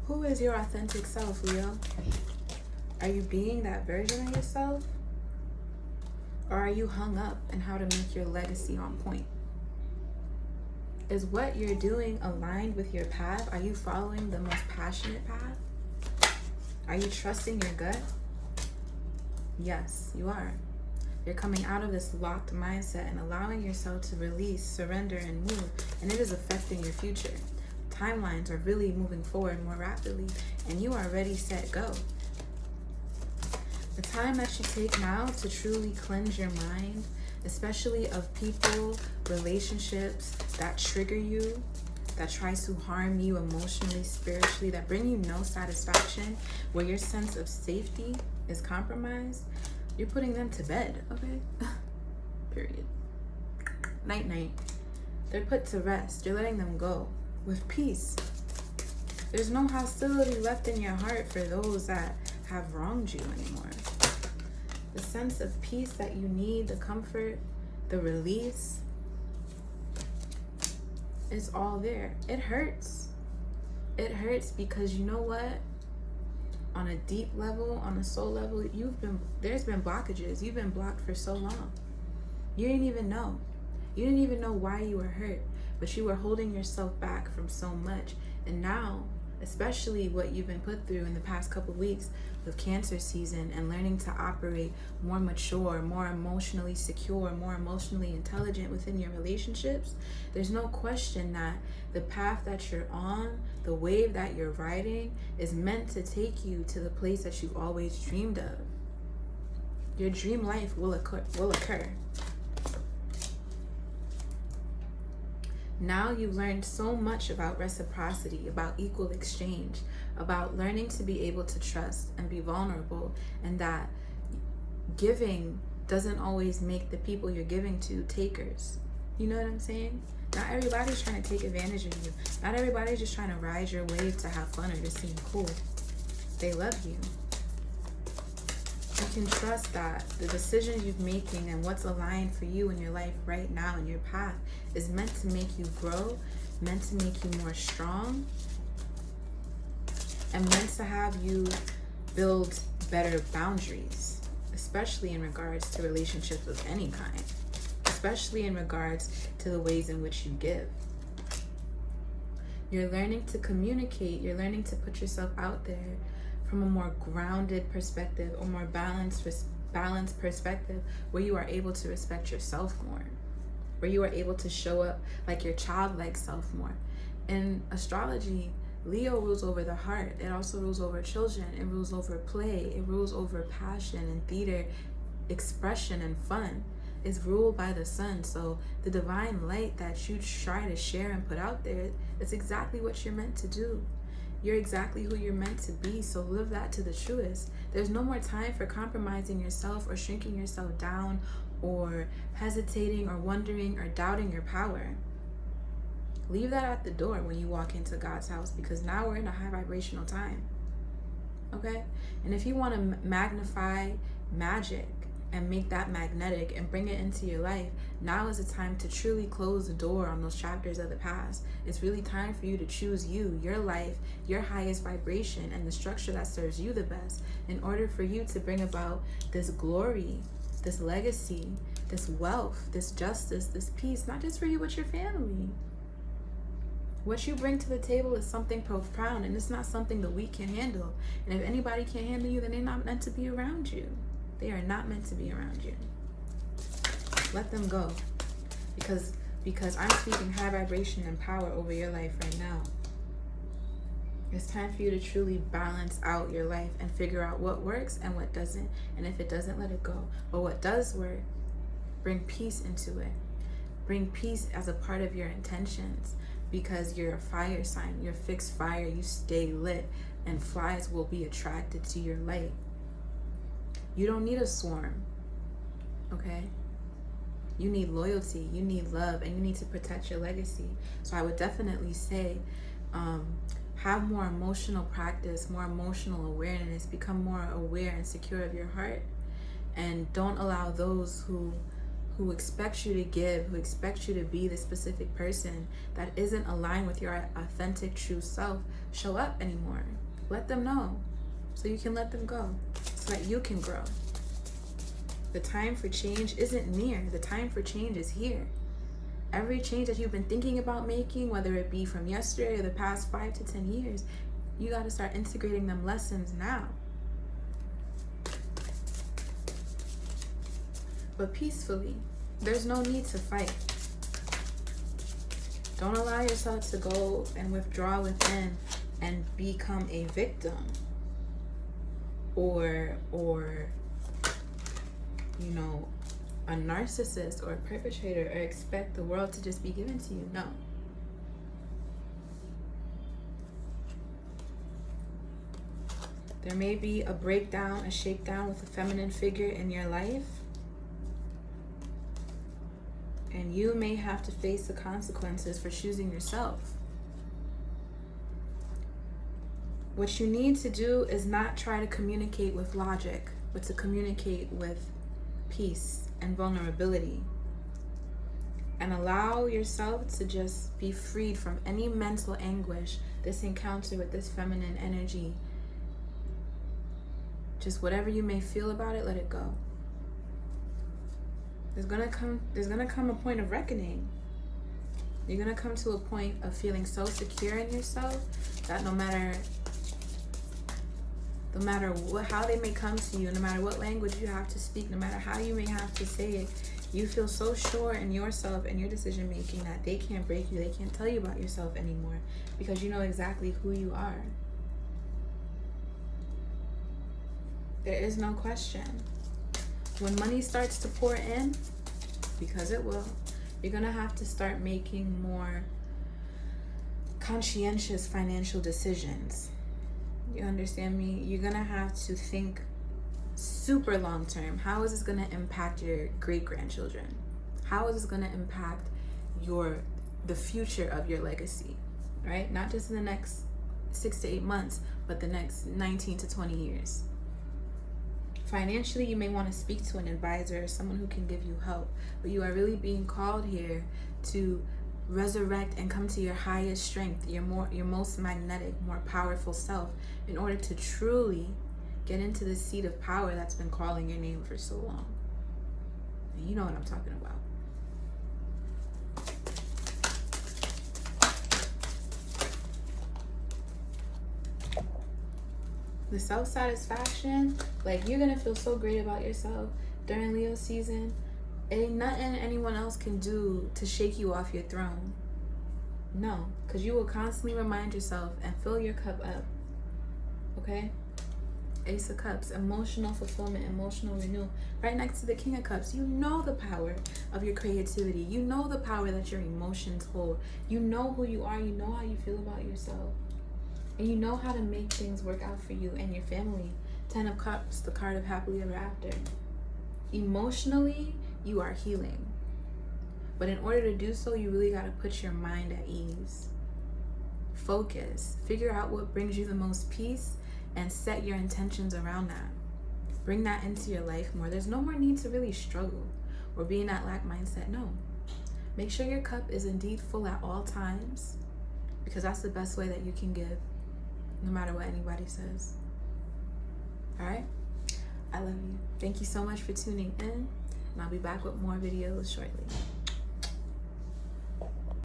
Who is your authentic self, Leo? Are you being that version of yourself? Or are you hung up in how to make your legacy on point? Is what you're doing aligned with your path? Are you following the most passionate path? Are you trusting your gut? Yes, you are. You're coming out of this locked mindset and allowing yourself to release, surrender, and move. And it is affecting your future. Timelines are really moving forward more rapidly, and you are ready, set, go. The time that you take now to truly cleanse your mind, especially of people, relationships that trigger you, that tries to harm you emotionally, spiritually, that bring you no satisfaction, where your sense of safety is compromised, you're putting them to bed, okay? Period. Night, night. They're put to rest. You're letting them go with peace. There's no hostility left in your heart for those that have wronged you anymore. The sense of peace that you need, the comfort, the release, is all there. It hurts. It hurts because you know what? On a deep level, on a soul level, there's been blockages. You've been blocked for so long. You didn't even know. You didn't even know why you were hurt, but you were holding yourself back from so much. And now, especially what you've been put through in the past couple of weeks with Cancer season and learning to operate more mature, more emotionally secure, more emotionally intelligent within your relationships, there's no question that the path that you're on, the wave that you're riding, is meant to take you to the place that you've always dreamed of. Your dream life will occur. Now you've learned so much about reciprocity, about equal exchange, about learning to be able to trust and be vulnerable, and that giving doesn't always make the people you're giving to takers. You know what I'm saying? Not everybody's trying to take advantage of you. Not everybody's just trying to ride your wave to have fun or to seem cool. They love you. You can trust that the decisions you're making and what's aligned for you in your life right now in your path is meant to make you grow, meant to make you more strong, and meant to have you build better boundaries, especially in regards to relationships of any kind, especially in regards to the ways in which you give. You're learning to communicate, you're learning to put yourself out there from a more grounded perspective, or more balanced perspective, where you are able to respect yourself more, where you are able to show up like your childlike self more. In astrology, Leo rules over the heart. It also rules over children. It rules over play. It rules over passion and theater, expression and fun. It's ruled by the sun. So the divine light that you try to share and put out there, it's exactly what you're meant to do. You're exactly who you're meant to be, so live that to the truest. There's no more time for compromising yourself or shrinking yourself down or hesitating or wondering or doubting your power. Leave that at the door when you walk into God's house, because now we're in a high vibrational time. Okay? And if you want to magnify magic and make that magnetic and bring it into your life, now is the time to truly close the door on those chapters of the past. It's really time for you to choose you, your life, your highest vibration, and the structure that serves you the best, in order for you to bring about this glory, this legacy, this wealth, this justice, this peace, not just for you, but your family. What you bring to the table is something profound, and it's not something the weak can handle. And if anybody can't handle you, then they're not meant to be around you. They are not meant to be around you. Let them go. Because I'm speaking high vibration and power over your life right now. It's time for you to truly balance out your life and figure out what works and what doesn't. And if it doesn't, let it go. But what does work, bring peace into it. Bring peace as a part of your intentions, because you're a fire sign. You're fixed fire. You stay lit, and flies will be attracted to your light. You don't need a swarm, okay? You need loyalty, you need love, and you need to protect your legacy. So I would definitely say, have more emotional practice, more emotional awareness, become more aware and secure of your heart, and don't allow those who who expects you to give, who expects you to be the specific person that isn't aligned with your authentic, true self show up anymore. Let them know so you can let them go, so that you can grow. The time for change isn't near. The time for change is here. Every change that you've been thinking about making, whether it be from yesterday or the past 5 to 10 years, you got to start integrating them lessons now. But peacefully. There's no need to fight. Don't allow yourself to go and withdraw within and become a victim or you know, a narcissist or a perpetrator, or expect the world to just be given to you. No. There may be a breakdown, a shakedown with a feminine figure in your life. And you may have to face the consequences for choosing yourself. What you need to do is not try to communicate with logic, but to communicate with peace and vulnerability. And allow yourself to just be freed from any mental anguish, this encounter with this feminine energy. Just whatever you may feel about it, let it go. There's gonna come a point of reckoning. You're gonna come to a point of feeling so secure in yourself that no matter how they may come to you, no matter what language you have to speak, no matter how you may have to say it, you feel so sure in yourself and your decision making that they can't break you, they can't tell you about yourself anymore, because you know exactly who you are. There is no question. When money starts to pour in, because it will, you're gonna have to start making more conscientious financial decisions. You understand me? You're gonna have to think super long term. How is this gonna impact your great-grandchildren? How is this gonna impact the future of your legacy, right? Not just in the next 6 to 8 months, but the next 19 to 20 years. Financially, you may want to speak to an advisor or someone who can give you help, but you are really being called here to resurrect and come to your highest strength, your most magnetic, more powerful self, in order to truly get into the seat of power that's been calling your name for so long. And you know what I'm talking about. The self-satisfaction, like, you're gonna feel so great about yourself during Leo season. Ain't nothing anyone else can do to shake you off your throne. No, because you will constantly remind yourself and fill your cup up. Okay? Ace of Cups, emotional fulfillment, emotional renewal. Right next to the King of Cups, you know the power of your creativity. You know the power that your emotions hold. You know who you are. You know how you feel about yourself. And you know how to make things work out for you and your family. 10 of Cups, the card of happily ever after. Emotionally, you are healing. But in order to do so, you really got to put your mind at ease. Focus. Figure out what brings you the most peace and set your intentions around that. Bring that into your life more. There's no more need to really struggle or be in that lack mindset. No. Make sure your cup is indeed full at all times, because that's the best way that you can give, no matter what anybody says. All right? I love you. Thank you so much for tuning in, and I'll be back with more videos shortly.